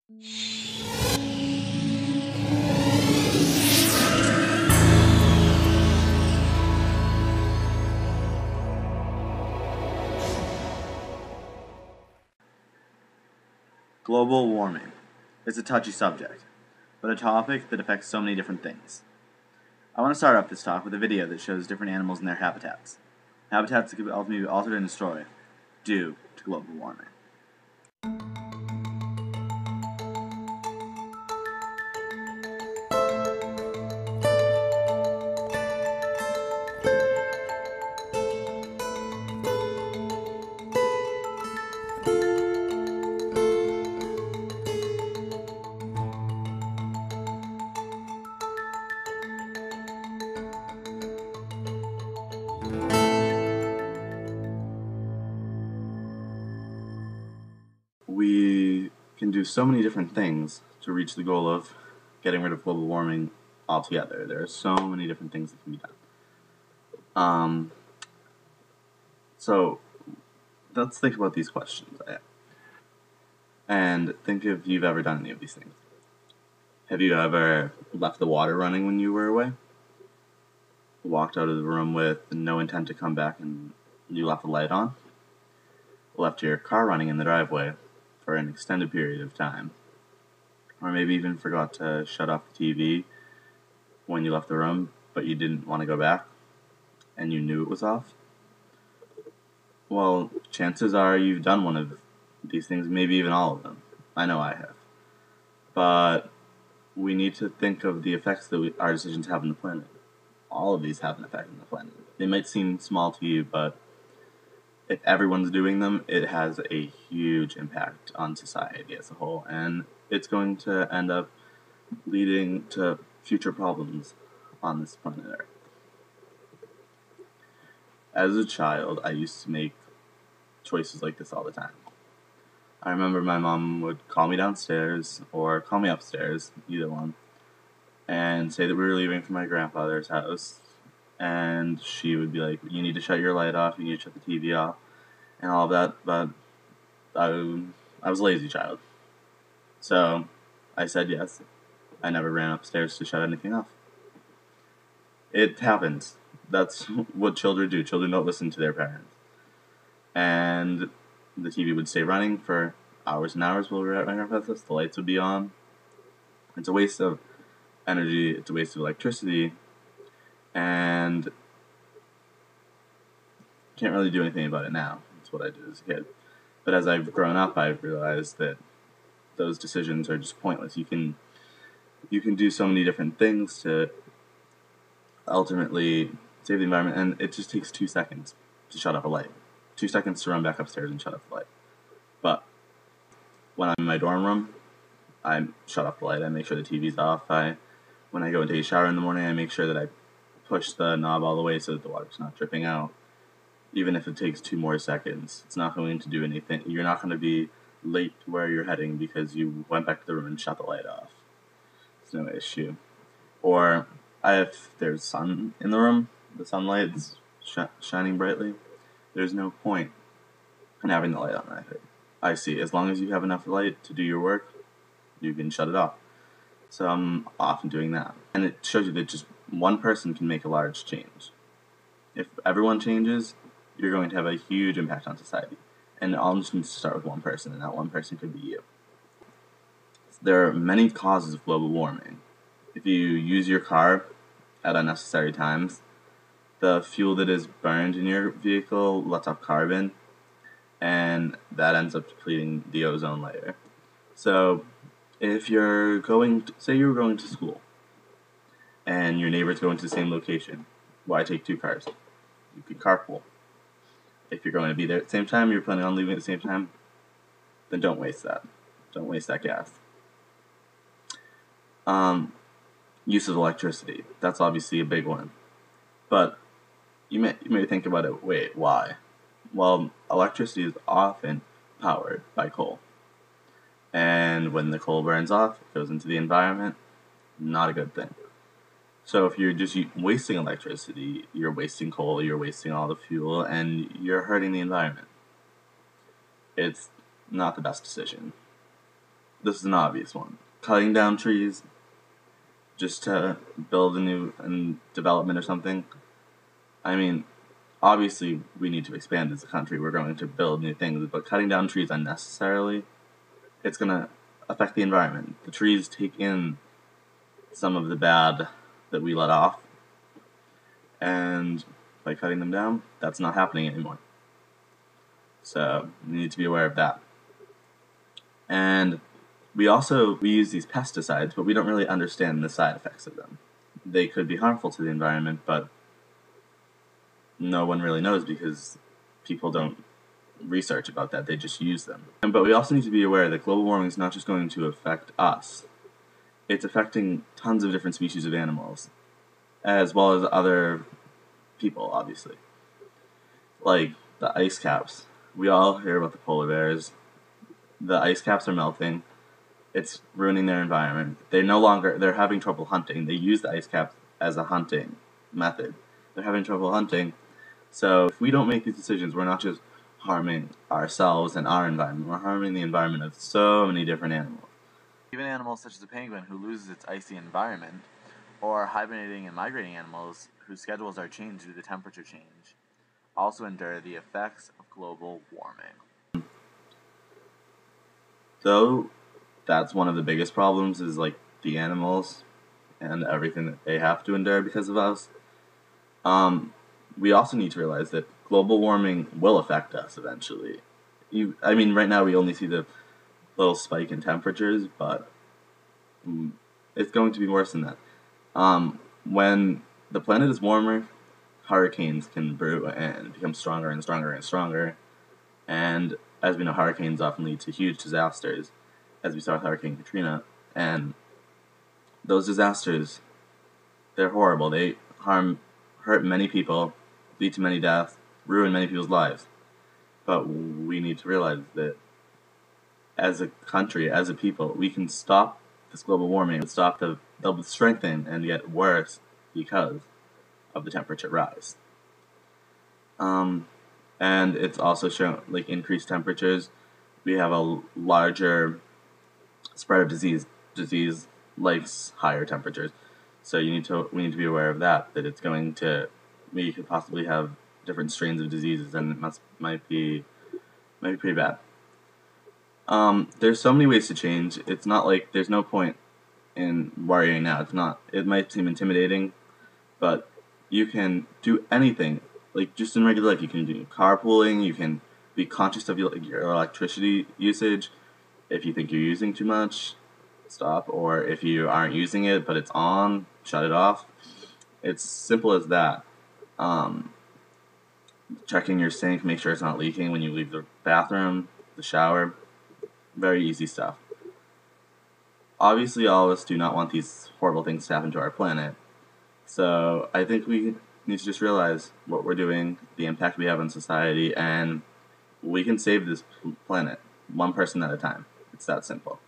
Global warming is a touchy subject, but a topic that affects so many different things. I want to start off this talk with a video that shows different animals and their habitats. Habitats that could ultimately be altered and destroyed due to global warming. We can do so many different things to reach the goal of getting rid of global warming altogether. There are so many different things that can be done. So let's think about these questions and think if you've ever done any of these things. Have you ever left the water running when you were away? Walked out of the room with no intent to come back and you left the light on? Left your car running in the driveway for an extended period of time? Or maybe even forgot to shut off the TV when you left the room, but you didn't want to go back and you knew it was off? Well, chances are you've done one of these things, maybe even all of them. I know I have. But we need to think of the effects that our decisions have on the planet. All of these have an effect on the planet. They might seem small to you, but if everyone's doing them, it has a huge impact on society as a whole, and it's going to end up leading to future problems on this planet Earth. As a child, I used to make choices like this all the time. I remember my mom would call me downstairs or call me upstairs, either one, and say that we were leaving for my grandfather's house, and she would be like, you need to shut your light off, you need to shut the TV off, and all of that, but I was a lazy child. So I said yes. I never ran upstairs to shut anything off. It happens. That's what children do. Children don't listen to their parents. And the TV would stay running for hours and hours while we were at my grandfather's house. The lights would be on. It's a waste of energy. It's a waste of electricity. And can't really do anything about it now. That's what I did as a kid. But as I've grown up, I've realized that those decisions are just pointless. You can do so many different things to ultimately save the environment, and it just takes 2 seconds to shut off a light. 2 seconds to run back upstairs and shut off the light. But when I'm in my dorm room, I shut off the light. I make sure the TV's off. When I go and take a shower in the morning, I make sure that I push the knob all the way so that the water's not dripping out. Even if it takes 2 more seconds, it's not going to do anything. You're not going to be late to where you're heading because you went back to the room and shut the light off. It's no issue. Or if there's sun in the room, the sunlight's shining brightly, there's no point in having the light on. I see. As long as you have enough light to do your work, you can shut it off. So I'm often doing that. And it shows you that just one person can make a large change. If everyone changes, you're going to have a huge impact on society. And it all just needs to start with one person, and that one person could be you. There are many causes of global warming. If you use your car at unnecessary times, the fuel that is burned in your vehicle lets off carbon, and that ends up depleting the ozone layer. So if you're say you're going to school, and your neighbor's going to the same location, why take 2 cars? You could carpool. If you're going to be there at the same time, you're planning on leaving at the same time, then don't waste that. Don't waste that gas. Use of electricity. That's obviously a big one. But you may think about it, wait, why? Well, electricity is often powered by coal. And when the coal burns off, it goes into the environment, not a good thing. So if you're just wasting electricity, you're wasting coal, you're wasting all the fuel, and you're hurting the environment. It's not the best decision. this is an obvious one. Cutting down trees just to build a new development or something. I mean, obviously we need to expand as a country. We're going to build new things, but cutting down trees unnecessarily, it's going to affect the environment. The trees take in some of the bad that we let off, and by cutting them down, that's not happening anymore. So we need to be aware of that. And we use these pesticides, but we don't really understand the side effects of them. They could be harmful to the environment, but no one really knows because people don't research about that. They just use them. But we also need to be aware that global warming is not just going to affect us. It's affecting tons of different species of animals, as well as other people, obviously. Like the ice caps. We all hear about the polar bears. The ice caps are melting. It's ruining their environment. They're having trouble hunting. They use the ice caps as a hunting method. They're having trouble hunting. So if we don't make these decisions, we're not just harming ourselves and our environment. We're harming the environment of so many different animals. Even animals such as the penguin, who loses its icy environment, or hibernating and migrating animals whose schedules are changed due to temperature change, also endure the effects of global warming. So that's one of the biggest problems, is like the animals and everything that they have to endure because of us. We also need to realize that global warming will affect us eventually. Right now we only see the little spike in temperatures, but it's going to be worse than that. When the planet is warmer, hurricanes can brew and become stronger and stronger and stronger. And as we know, hurricanes often lead to huge disasters, as we saw with Hurricane Katrina. And those disasters, they're horrible. They hurt many people, lead to many deaths, ruin many people's lives. But we need to realize that as a country, as a people, we can stop this global warming. They'll strengthen and get worse because of the temperature rise. And it's also shown, like, increased temperatures, we have a larger spread of disease. Disease likes higher temperatures. So we need to be aware of that we could possibly have different strains of diseases, and it might be pretty bad. There's so many ways to change. It's not like there's no point in worrying now. It might seem intimidating, but you can do anything. Like, just in regular life, you can do carpooling, you can be conscious of your electricity usage. If you think you're using too much, stop. Or if you aren't using it, but it's on, shut it off. It's simple as that. Checking your sink, make sure it's not leaking when you leave the bathroom, the shower. Very easy stuff. Obviously, all of us do not want these horrible things to happen to our planet. So I think we need to just realize what we're doing, the impact we have on society, and we can save this planet one person at a time. It's that simple.